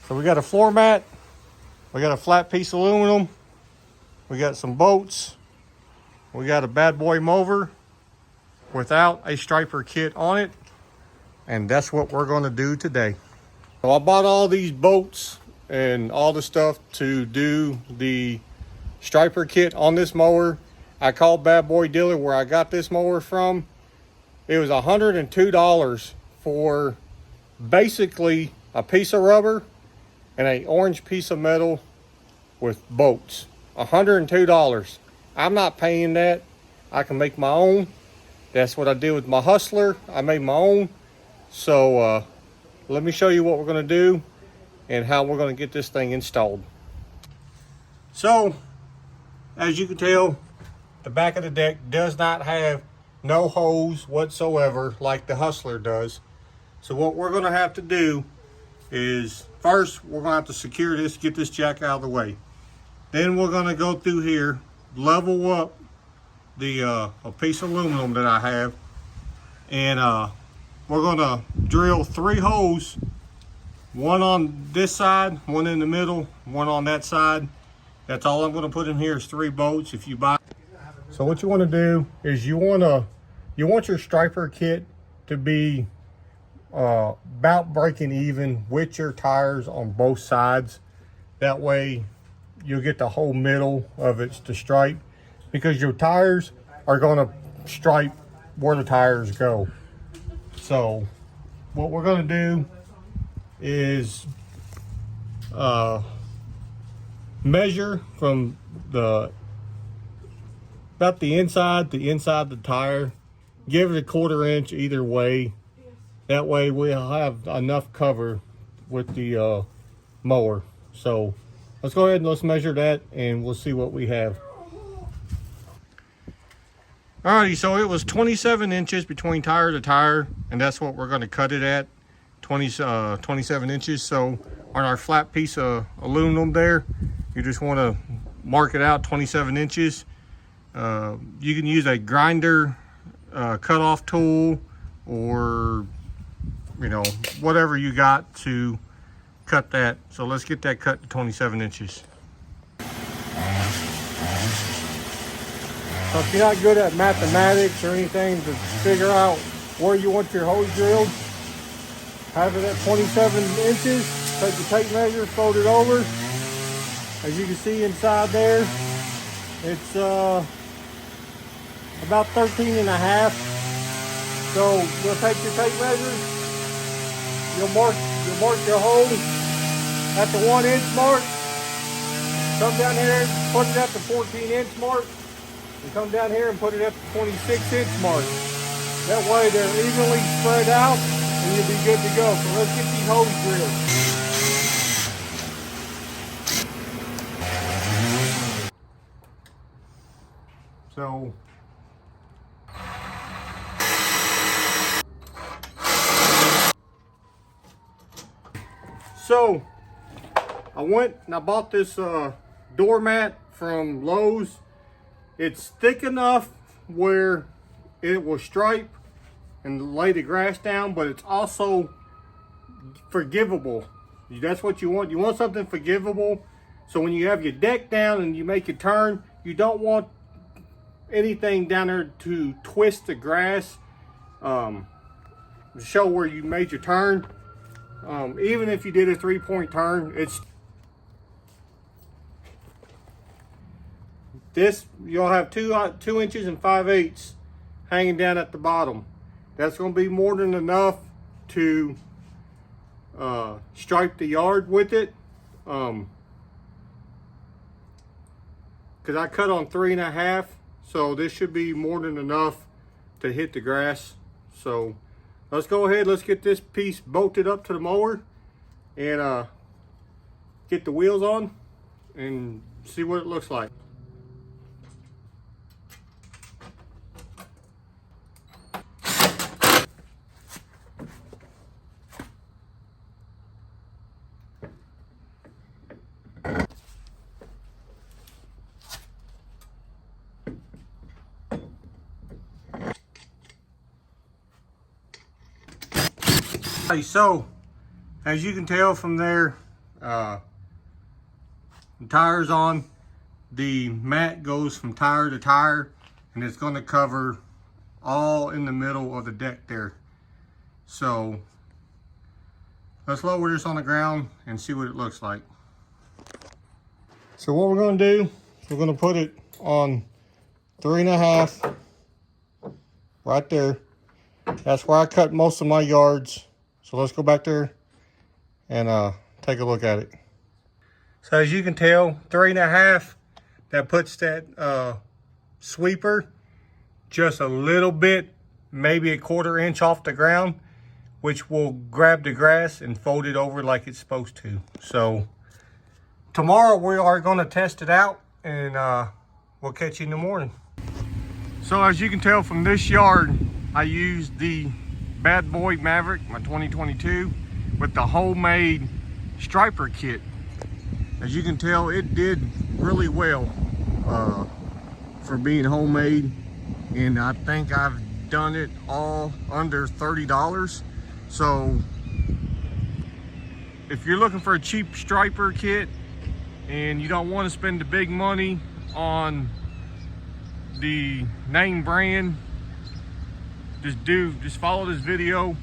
So we got a floor mat, we got a flat piece of aluminum, we got some bolts, we got a bad boy mower without a striper kit on it, and that's what we're going to do today. So I bought all these bolts and all the stuff to do the striper kit on this mower. I called Bad Boy Dealer where I got this mower from. It was $102 for basically a piece of rubber and an orange piece of metal with bolts. $102. I'm not paying that. I can make my own. That's what I did with my Hustler. I made my own. So let me show you what we're going to do and how we're going to get this thing installed. So as you can tell, the back of the deck does not have no hose whatsoever like the Hustler does. So what we're going to have to do is, first we're going to have to secure this, get this jack out of the way. Then we're going to go through here, level up the a piece of aluminum that I have, and we're going to drill 3 holes, one on this side, one in the middle, one on that side. That's all I'm going to put in here is 3 bolts. If you buy, so what you want to do is you want your striper kit to be about breaking even with your tires on both sides. That way you'll get the whole middle of it to stripe, because your tires are going to stripe where the tires go. So what we're going to do is measure from about the inside of the tire, give it a 1/4 inch either way. That way we'll have enough cover with the mower. So let's go ahead and let's measure that and we'll see what we have. Alrighty, so it was 27 inches between tire to tire, and that's what we're going to cut it at, 27 inches. So on our flat piece of aluminum there, you just want to mark it out 27 inches. You can use a grinder cutoff tool, or whatever you got to cut that. So let's get that cut to 27 inches. So if you're not good at mathematics or anything to figure out where you want your hose drilled, have it at 27 inches, take the tape measure, fold it over. As you can see inside there, it's about 13.5. So you'll take your tape measure, you'll mark your hole at the 1 inch mark, come down here, put it at the 14 inch mark, and come down here and put it at the 26 inch mark. That way they're evenly spread out and you'll be good to go. So let's get these holes drilled. So I went and I bought this doormat from Lowe's. It's thick enough where it will stripe and lay the grass down, but it's also forgivable. That's what you want. You want something forgivable. So when you have your deck down and you make a turn, you don't want anything down there to twist the grass to show where you made your turn. Even if you did a 3-point turn, you'll have 2 inches and 5/8 hanging down at the bottom. That's going to be more than enough to stripe the yard with it. Because I cut on 3.5, so this should be more than enough to hit the grass. So let's go ahead, let's get this piece bolted up to the mower and get the wheels on and see what it looks like. So as you can tell from there, tires on. The mat goes from tire to tire, and it's going to cover all in the middle of the deck there. So let's lower this on the ground and see what it looks like. So what we're going to do is we're going to put it on 3.5 right there. That's where I cut most of my yards. So let's go back there and take a look at it. So as you can tell, 3.5, that puts that sweeper just a little bit, maybe a 1/4 inch off the ground, which will grab the grass and fold it over like it's supposed to. So tomorrow we are going to test it out, and we'll catch you in the morning. So as you can tell from this yard, I used the Bad Boy Maverick, my 2022, with the homemade striper kit. As you can tell, it did really well for being homemade, and I think I've done it all under $30. So if you're looking for a cheap striper kit and you don't want to spend the big money on the name brand, just follow this video